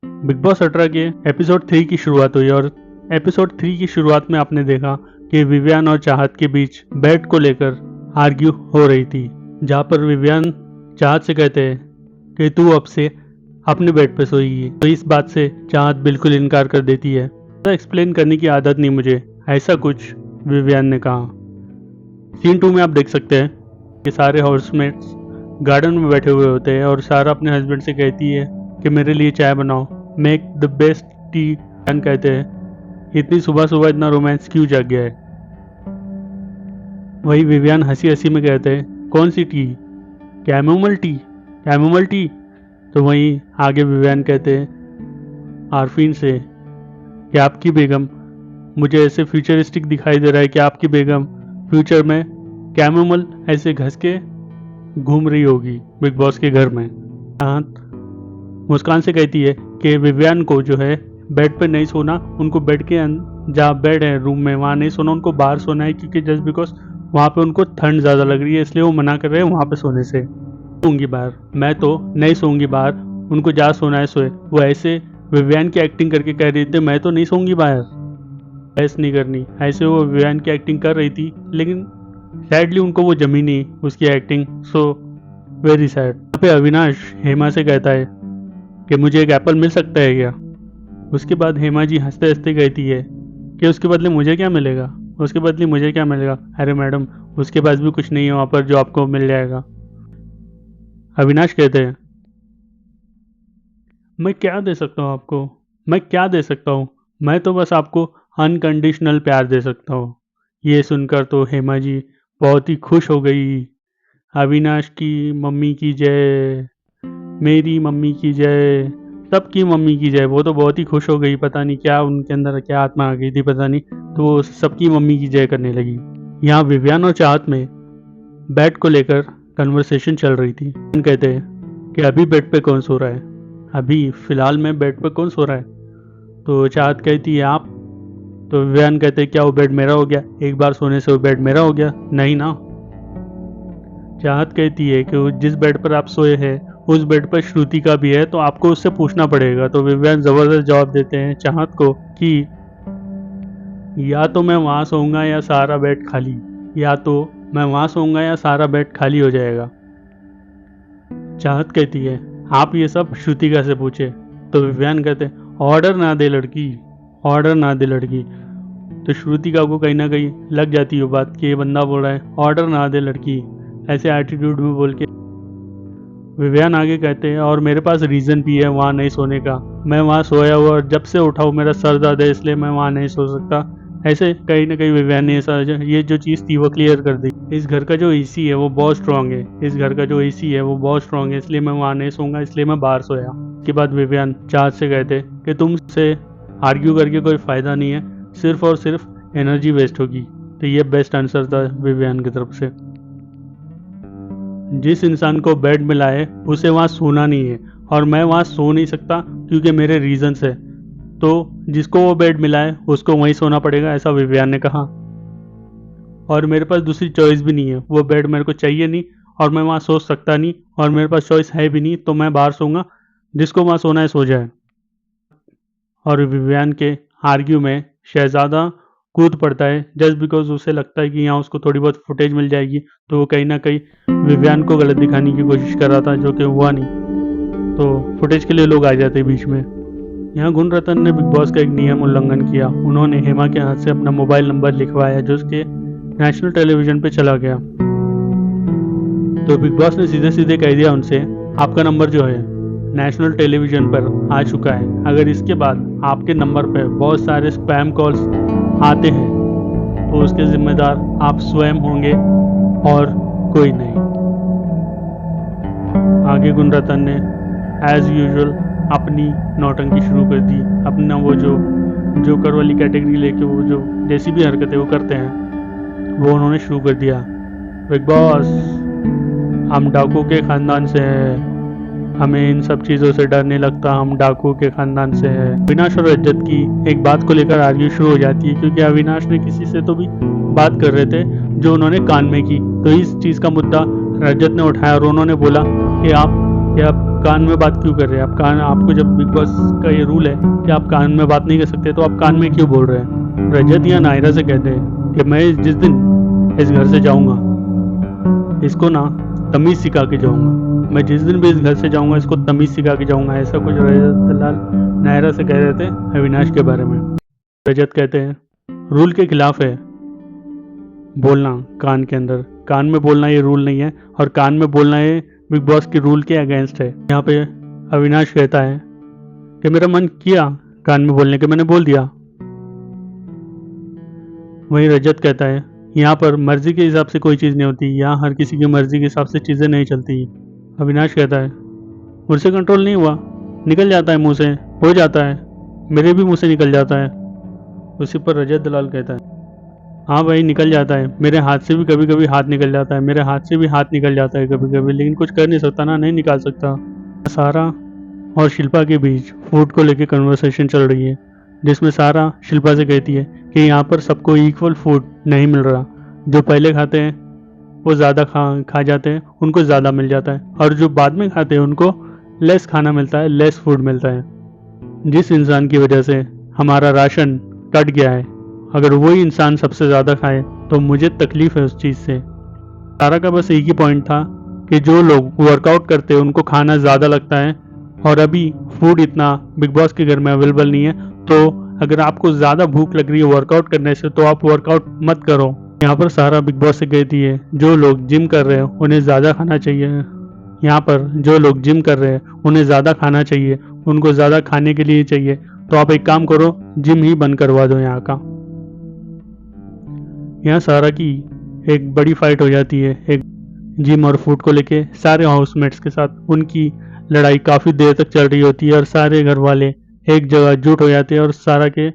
Big boss 18 के episode 3 की शुरुआत हुई और एपिसोड 3 की शुरुआत में आपने देखा कि विवियन और चाहत के बीच बेड को लेकर आर्ग्यू हो रही थी, जहां पर विवियन चाहत से कहते हैं कि तू अब से अपने बेड पे सोएगी। तो इस बात से चाहत बिल्कुल इनकार कर देती है। एक्सप्लेन करने की आदत नहीं मुझे, ऐसा कुछ विवियन ने कहा। सीन 2 में आप देख सकते हैं कि सारे हाउसमेट्स गार्डन में बैठे हुए होते हैं और सारा अपने हस्बैंड से कहती है कि मेरे लिए चाय बनाओ, मेक द बेस्ट टी। कहते हैं इतनी सुबह सुबह इतना रोमांस क्यों जाग गया है। वही विवियन हंसी हंसी में कहते हैं कौन सी tea? Chamomile tea, chamomile tea. तो वहीं आगे विवियन कहते हैं आरफीन से कि आपकी बेगम, मुझे ऐसे फ्यूचरिस्टिक दिखाई दे रहा है कि आपकी बेगम फ्यूचर में कैमोमल ऐसे घस के घूम रही होगी बिग बॉस के घर में। मुस्कान से कहती है कि विवियन को जो है बेड पे नहीं सोना, उनको बेड के जहाँ बेड है रूम में वहाँ नहीं सोना, उनको बाहर सोना है, क्योंकि जस्ट बिकॉज वहाँ पे उनको ठंड ज़्यादा लग रही है, इसलिए वो मना कर रहे हैं वहाँ पे सोने से। सोऊंगी बाहर, मैं तो नहीं सोऊंगी बाहर, उनको जहाँ सोना है सोए। वो ऐसे विवियन की एक्टिंग करके कह रही थी मैं तो नहीं सोऊंगी बाहर, ऐसे नहीं करनी, ऐसे वो विवियन की एक्टिंग कर रही थी, लेकिन सैडली उनको वो जमी नहीं उसकी एक्टिंग। So very sad. यहाँ पे अविनाश हेमा से कहता है कि मुझे एक एप्पल मिल सकता है क्या? उसके बाद हेमा जी हंसते हंसते कहती है कि उसके बदले मुझे क्या मिलेगा, उसके बदले मुझे क्या मिलेगा? अरे मैडम, उसके पास भी कुछ नहीं है वहाँ पर जो आपको मिल जाएगा। अविनाश कहते हैं मैं क्या दे सकता हूँ आपको, मैं क्या दे सकता हूँ, मैं तो बस आपको अनकंडीशनल प्यार दे सकता हूँ। ये सुनकर तो हेमा जी बहुत ही खुश हो गई। अविनाश की मम्मी की जय, मेरी मम्मी की जय, सबकी मम्मी की जय। वो तो बहुत ही खुश हो गई, पता नहीं क्या उनके अंदर क्या आत्मा आ गई थी पता नहीं, तो वो सबकी मम्मी की जय करने लगी। यहाँ विवियन और चाहत में बेड को लेकर कन्वर्सेशन चल रही थी। कहते हैं कि अभी बेड पे कौन सो रहा है, अभी फिलहाल में बेड पे कौन सो रहा है? तो चाहत कहती है आप। तो विवियन कहते हैं क्या वो बेड मेरा हो गया? एक बार सोने से वो बेड मेरा हो गया? नहीं ना। चाहत कहती है कि जिस बेड पर आप सोए हैं उस बेड पर श्रुति का भी है, तो आपको उससे पूछना पड़ेगा। तो विवियन जबरदस्त जवाब देते हैं चाहत को कि या तो मैं वहां सोऊंगा या सारा बेड खाली, या तो मैं वहां सोऊंगा या सारा बेड खाली हो जाएगा। चाहत कहती है आप ये सब श्रुतिका से पूछे। तो विवियन कहते ऑर्डर ना दे लड़की, ऑर्डर ना दे लड़की। तो श्रुतिका को कहीं ना कहीं लग जाती है बात कि ये बंदा बोल रहा है ऑर्डर ना दे लड़की, ऐसे एटीट्यूड में बोल के। विवियन आगे कहते हैं और मेरे पास रीज़न भी है वहाँ नहीं सोने का, मैं वहाँ सोया हुआ और जब से उठा हूँ मेरा सर दर्द है, इसलिए मैं वहाँ नहीं सो सकता। ऐसे कहीं ना कहीं विवियन ने ये जो चीज़ थी वो क्लियर कर दी। इस घर का जो एसी है वो बहुत स्ट्रांग है, इस घर का जो एसी है वो बहुत स्ट्रांग है, इसलिए मैं वहाँ नहीं सोऊंगा, इसलिए मैं बाहर सोया। उसके बाद विवियन चाहत से कहते कि तुमसे आर्ग्यू करके कोई फ़ायदा नहीं है, सिर्फ और सिर्फ एनर्जी वेस्ट होगी। तो ये बेस्ट आंसर था विवियन की तरफ से। जिस इंसान को बेड मिला है उसे वहाँ सोना नहीं है, और मैं वहाँ सो नहीं सकता क्योंकि मेरे रीजंस है। तो जिसको वो बेड मिला है उसको वहीं सोना पड़ेगा, ऐसा विवियन ने कहा। और मेरे पास दूसरी चॉइस भी नहीं है, वो बेड मेरे को चाहिए नहीं और मैं वहाँ सो सकता नहीं, और मेरे पास चॉइस है भी नहीं, तो मैं बाहर सोऊंगा, जिसको वहाँ सोना है सो जाए। और विवियन के आर्ग्यू में शहजादा कूद पड़ता है जस्ट बिकॉज उसे लगता है कि यहाँ उसको थोड़ी बहुत फुटेज मिल जाएगी, तो वो कहीं ना कहीं विवियन को गलत दिखाने की कोशिश कर रहा था, जो कि हुआ नहीं। तो फुटेज के लिए लोग आ जाते बीच में। यहाँ गुणरत्न ने बिग बॉस का एक नियम उल्लंघन किया, उन्होंने हेमा के हाथ से अपना मोबाइल नंबर लिखवाया जो उसके नेशनल टेलीविजन पे चला गया। तो बिग बॉस ने सीधे सीधे कह दिया उनसे आपका नंबर जो है नेशनल टेलीविजन पर आ चुका है, अगर इसके बाद आपके नंबर पर बहुत सारे स्पैम कॉल्स आते हैं तो उसके जिम्मेदार आप स्वयं होंगे और कोई नहीं। आगे गुणरत्न ने एज यूजुअल अपनी नौटंकी शुरू कर दी, अपना वो जो जोकर वाली कैटेगरी लेके वो जो जैसी भी हरकतें वो करते हैं वो उन्होंने शुरू कर दिया। बिग बॉस, हम डाकू के ख़ानदान से हैं, हमें इन सब चीज़ों से डर नहीं लगता, हम डाकू के ख़ानदान से हैं। अविनाश और रजत की एक बात को लेकर आर्ग्यू शुरू हो जाती है, क्योंकि अविनाश ने किसी से तो भी बात कर रहे थे जो उन्होंने कान में की, तो इस चीज़ का मुद्दा रजत ने उठाया और उन्होंने बोला कि आप कि आप कान में बात क्यों कर रहे हैं, आपको जब बिग बॉस का ये रूल है कि आप कान में बात नहीं कर सकते, तो आप कान में क्यों बोल रहे हैं। रजत या नायरा से कहते हैं कि मैं जिस दिन इस घर से जाऊंगा इसको ना तमीज़ सिखा के जाऊंगा, मैं जिस दिन भी इस घर से जाऊंगा इसको तमीज़ सिखा के जाऊंगा, ऐसा कुछ रजत दलाल नायरा से कह रहे थे अविनाश के बारे में। रजत कहते हैं रूल के खिलाफ है बोलना, कान के अंदर, कान में बोलना ये रूल नहीं है, और कान में बोलना ये बिग बॉस के रूल के अगेंस्ट है। यहाँ पे अविनाश कहता है कि मेरा मन किया कान में बोलने के, मैंने बोल दिया। वहीं रजत कहता है यहाँ पर मर्जी के हिसाब से कोई चीज़ नहीं होती, यहाँ हर किसी की मर्जी के हिसाब से चीज़ें नहीं चलती। अविनाश कहता है मुझसे कंट्रोल नहीं हुआ, निकल जाता है मुंह से, हो जाता है, मेरे भी मुंह से निकल जाता है। उसी पर रजत दलाल कहता है हाँ भाई निकल जाता है, मेरे हाथ से भी कभी कभी हाथ निकल जाता है, मेरे हाथ से भी हाथ निकल जाता है कभी कभी, लेकिन कुछ कर नहीं सकता ना, नहीं निकाल सकता। सारा और शिल्पा के बीच फूड को लेकर कन्वर्सेशन चल रही है, जिसमें सारा शिल्पा से कहती है कि यहाँ पर सबको इक्वल फूड नहीं मिल रहा, जो पहले खाते हैं वो ज़्यादा खा जाते हैं, उनको ज़्यादा मिल जाता है, और जो बाद में खाते हैं उनको लेस खाना मिलता है, लेस फूड मिलता है। जिस इंसान की वजह से हमारा राशन कट गया है, अगर वही इंसान सबसे ज़्यादा खाए तो मुझे तकलीफ़ है उस चीज़ से। सारा का बस एक ही पॉइंट था कि जो लोग वर्कआउट करते हैं उनको खाना ज़्यादा लगता है, और अभी फूड इतना बिग बॉस के घर में अवेलेबल नहीं है, तो अगर आपको ज़्यादा भूख लग रही है वर्कआउट करने से तो आप वर्कआउट मत करो। यहाँ पर सारा बिग बॉस से कहती है जो लोग जिम कर रहे हैं उन्हें ज़्यादा खाना चाहिए, यहाँ पर जो लोग जिम कर रहे हैं उन्हें ज़्यादा खाना चाहिए, उनको ज़्यादा खाने के लिए चाहिए, तो आप एक काम करो जिम ही बंद करवा दो यहाँ का। यहाँ सारा की एक बड़ी फाइट हो जाती है एक जिम और फूड को लेके सारे हाउसमेट्स के साथ। उनकी लड़ाई काफ़ी देर तक चल रही होती है और सारे घर वाले एक जगह जुट हो जाते हैं और सारा के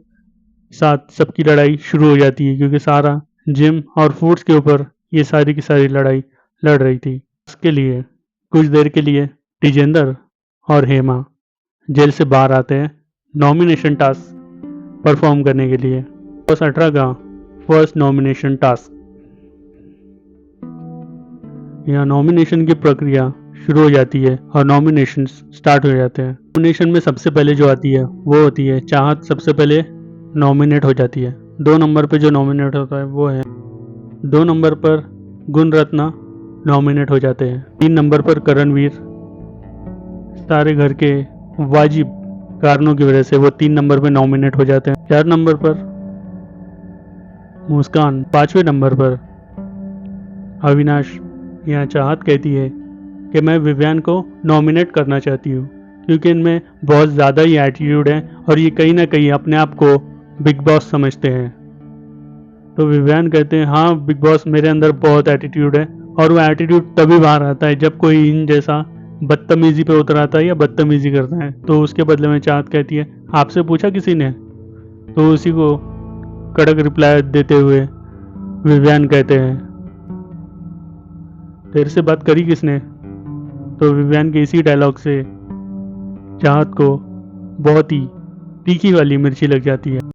साथ सबकी लड़ाई शुरू हो जाती है, क्योंकि सारा जिम और फूड्स के ऊपर ये सारी की सारी लड़ाई लड़ रही थी। इसके लिए कुछ देर के लिए टिजेंदर और हेमा जेल से बाहर आते हैं नॉमिनेशन टास्क परफॉर्म करने के लिए। बॉस 18 का फर्स्ट नॉमिनेशन टास्क। यहाँ नॉमिनेशन की प्रक्रिया शुरू हो जाती है और नॉमिनेशन स्टार्ट हो जाते हैं। नॉमिनेशन में सबसे पहले जो आती है वो होती है चाहत, सबसे पहले नॉमिनेट हो जाती है। 2 नंबर पे जो नॉमिनेट होता है वो है 2 नंबर पर गुण रत्ना नॉमिनेट हो जाते हैं। 3 नंबर पर करणवीर, सारे घर के वाजिब कारणों की वजह से वो 3 नंबर पे नॉमिनेट हो जाते हैं। 4 नंबर पर मुस्कान, 5वें नंबर पर अविनाश। यहाँ चाहत कहती है कि मैं विवियान को नॉमिनेट करना चाहती हूँ, क्योंकि इनमें बहुत ज़्यादा ही एटीट्यूड है और ये कहीं ना कहीं अपने आप को बिग बॉस समझते हैं। तो विवियान कहते हैं हाँ बिग बॉस मेरे अंदर बहुत एटीट्यूड है, और वो एटीट्यूड तभी बाहर आता है जब कोई इन जैसा बदतमीजी पे उतर आता है या बदतमीजी करता है। तो उसके बदले में चाहत कहती है आपसे पूछा किसी ने? तो उसी को कड़क रिप्लाई देते हुए विवियान कहते हैं तेरे से बात करी किसने? तो विवियान के इसी डायलॉग से चाहत को बहुत ही तीखी वाली मिर्ची लग जाती है।